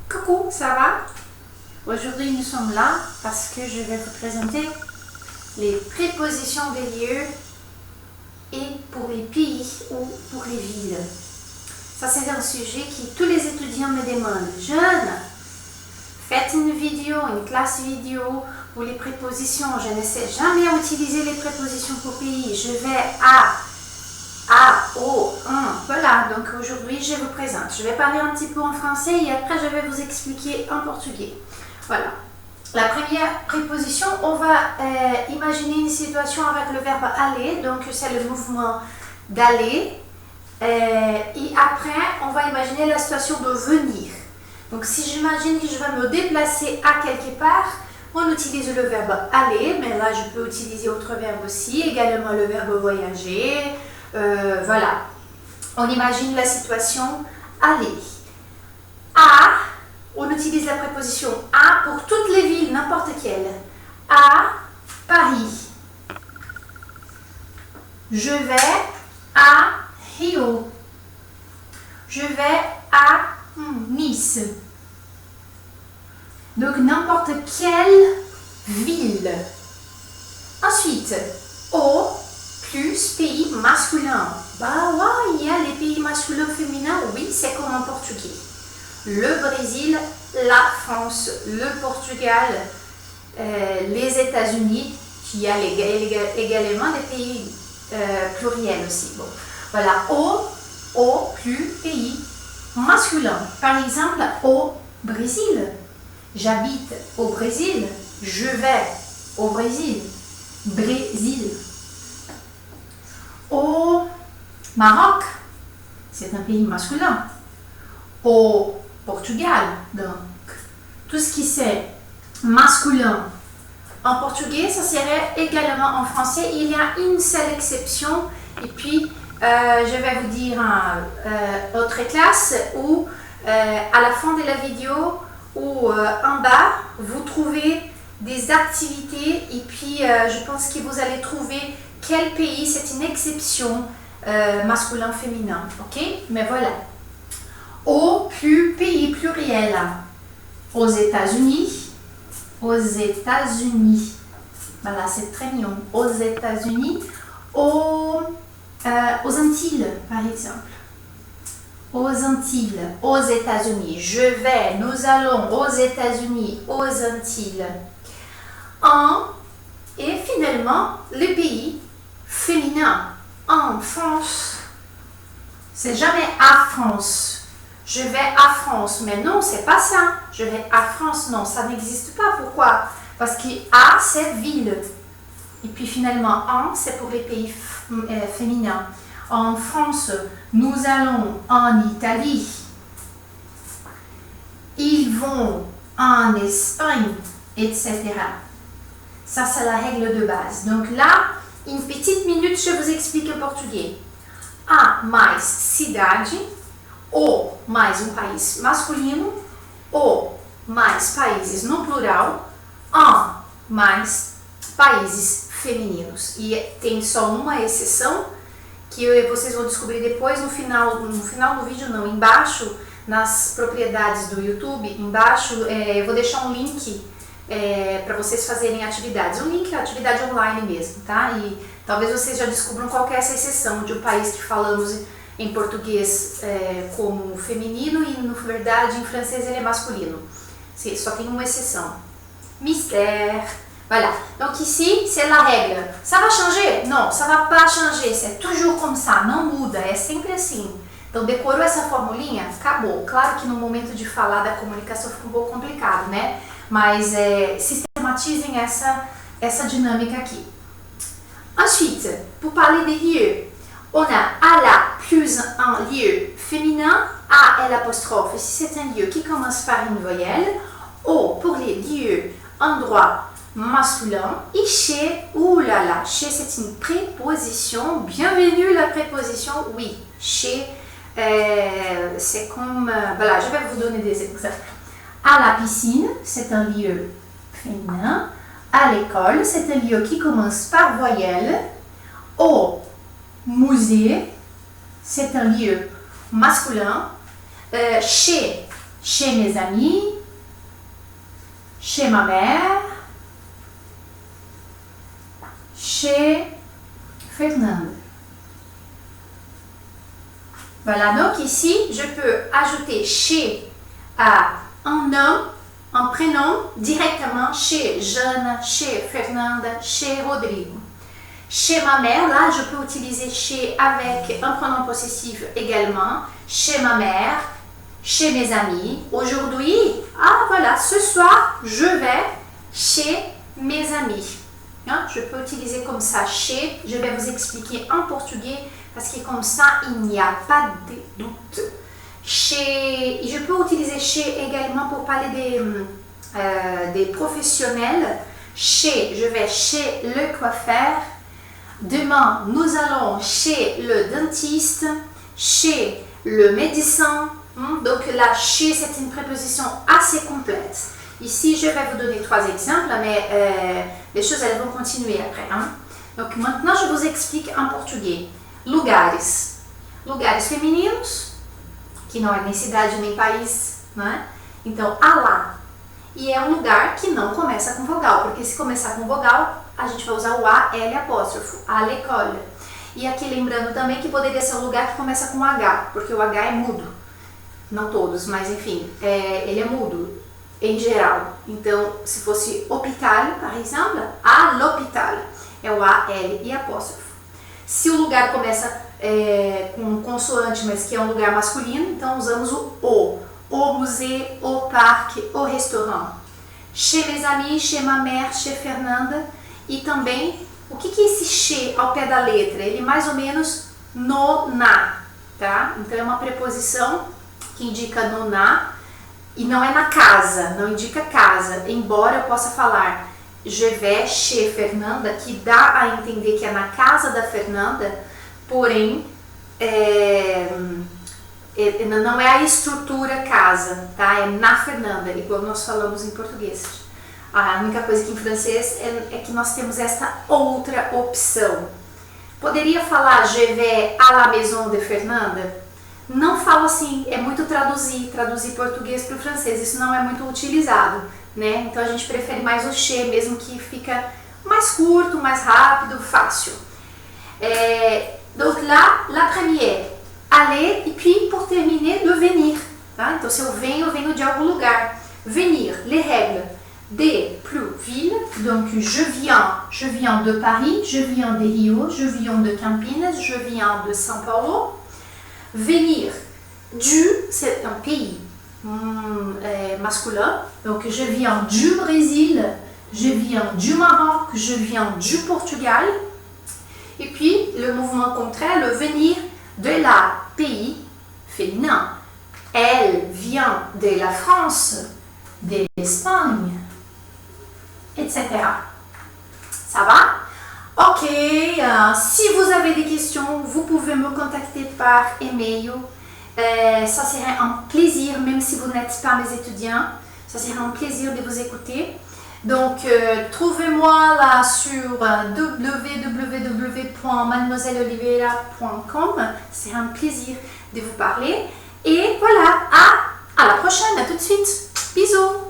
Coucou, ça va? Aujourd'hui nous sommes là parce que je vais vous présenter les prépositions des lieux et pour les pays ou pour les villes. Ça c'est un sujet qui tous les étudiants me demandent. Jeanne, faites une vidéo, une classe vidéo pour les prépositions. Je ne sais jamais utiliser les prépositions pour pays. Je vais au, voilà, donc aujourd'hui je vous présente. Je vais parler un petit peu en français et après je vais vous expliquer en portugais. Voilà. La première préposition, on va imaginer une situation avec le verbe aller, donc c'est le mouvement d'aller. Et après, on va imaginer la situation de venir. Donc si j'imagine que je vais me déplacer à quelque part, on utilise le verbe aller, mais là je peux utiliser autre verbe aussi, également le verbe voyager. Voilà, on imagine la situation aller. À, on utilise la préposition à pour toutes les villes, n'importe quelle. À Paris. Je vais à Rio. Je vais à Nice. Donc n'importe quelle ville. Ensuite, au plus pays masculin. Bah ouais, il y a les pays masculins féminins, oui, c'est comme en portugais. Le Brésil, la France, le Portugal, les États-Unis, il y a également des pays pluriels aussi. Bon, voilà, au plus pays masculin. Par exemple, au Brésil. J'habite au Brésil. Je vais au Brésil. Brésil. Au Maroc, c'est un pays masculin. Au Portugal, donc tout ce qui c'est masculin en portugais, ça serait également en français. Il y a une seule exception et puis je vais vous dire une autre classe où à la fin de la vidéo ou en bas, vous trouvez des activités et puis je pense que vous allez trouver quel pays, c'est une exception masculin-féminin, ok? Mais voilà. Au plus pays pluriel. Aux États-Unis. Aux États-Unis. Voilà, c'est très mignon. Aux États-Unis. Aux Antilles, par exemple. Aux Antilles. Aux États-Unis. Je vais, nous allons aux États-Unis, aux Antilles. Et finalement, les pays féminins. En France. C'est jamais à France. Je vais à France, mais non, c'est pas ça. Je vais à France, non, ça n'existe pas. Pourquoi? Parce que à, c'est ville. Et puis finalement, en, c'est pour les pays féminins. En France, nous allons en Italie. Ils vont en Espagne, etc. Ça, c'est la règle de base. Donc là, une petite minute, je vous explique en português. A mais cidade. O mais país masculino, o mais países no plural, mais países femininos. E tem só uma exceção que vocês vão descobrir depois no final do vídeo, não, embaixo, nas propriedades do YouTube, embaixo eu vou deixar um link para vocês fazerem atividades. Um link, atividade online mesmo, tá? E talvez vocês já descubram qual que é essa exceção de um país que falamos em português como feminino e na verdade em francês ele é masculino. Só tem uma exceção. Mystère. Voilà. Donc ici, c'est la règle. Ça va changer? Non, ça va pas changer. C'est toujours comme ça. Não muda. É sempre assim. Então decorou essa formulinha? Acabou. Claro que no momento de falar da comunicação fica um pouco complicado, né? Mas sistematizem essa dinâmica aqui. Ensuite, pour parler des lieux, on a à la plus un lieu féminin, à et l'apostrophe si c'est un lieu qui commence par une voyelle, au pour les lieux, endroits masculins, et chez, oulala, chez c'est une préposition, bienvenue la préposition, oui, chez, c'est comme, voilà, je vais vous donner des exemples. À la piscine, c'est un lieu féminin, à l'école, c'est un lieu qui commence par voyelle, au musée, c'est un lieu masculin. Chez chez mes amis, chez ma mère, chez Fernande. Voilà, donc ici, je peux ajouter chez à un nom, un prénom directement chez Jeanne, chez Fernande, chez Rodrigo. Chez ma mère, là, je peux utiliser chez avec un pronom possessif également. Chez ma mère, chez mes amis. Aujourd'hui, voilà, ce soir, je vais chez mes amis. Hein, je peux utiliser comme ça chez. Je vais vous expliquer en portugais parce que comme ça, il n'y a pas de doute. Chez, je peux utiliser chez également pour parler des professionnels. Chez, je vais chez le coiffeur. Demain, nous allons chez le dentiste, chez le médecin. Donc là, chez, c'est une préposition assez complète. Ici, je vais vous donner 3 exemples, mais les choses elles vont continuer après. Hein? Donc maintenant, je vous explique en português. Lugares. Lugares femininos, que não é nem cidade nem país, né? Então, a lá. E é um lugar que não começa com vogal, porque se começar com vogal, a gente vai usar o A, L apóstrofo, à l'école. E aqui lembrando também que poderia ser um lugar que começa com H, porque o H é mudo. Não todos, mas enfim, ele é mudo em geral. Então, se fosse hôpital, por exemplo, à l'hôpital, é o A, L e apóstrofo. Se o lugar começa com consoante, mas que é um lugar masculino, então usamos o musée, o parque, o restaurant. Chez mes amis, chez ma mère, chez Fernanda. E também, o que é esse chez ao pé da letra? Ele mais ou menos no, na, tá? Então é uma preposição que indica no, na, e não é na casa, não indica casa, embora eu possa falar je vais chez Fernanda, que dá a entender que é na casa da Fernanda, porém não é a estrutura casa, tá? É na Fernanda, igual nós falamos em português. A única coisa que em francês é que nós temos esta outra opção. Poderia falar je vais à la maison de Fernanda? Não falo assim, é muito traduzir português para o francês, isso não é muito utilizado, né? Então a gente prefere mais o chez, mesmo que fica mais curto, mais rápido, fácil. Donc là, la première, aller, e puis pour terminer, le venir. Tá? Então se eu venho de algum lugar. Venir, les règles. De plus ville, donc je viens de Paris, je viens de Rio, je viens de Campinas, je viens de São Paulo. Venir, du, c'est un pays masculin, donc je viens du Brésil, je viens du Maroc, je viens du Portugal. Et puis le mouvement contraire, le venir de la pays féminin. Elle vient de la France, de l'Espagne, etc. Ça va? Ok, si vous avez des questions, vous pouvez me contacter par email. Ça serait un plaisir, même si vous n'êtes pas mes étudiants, ça serait un plaisir de vous écouter. Donc, trouvez-moi là sur www.mademoiselleoliveira.com. C'est un plaisir de vous parler. Et voilà, à la prochaine, à tout de suite. Bisous.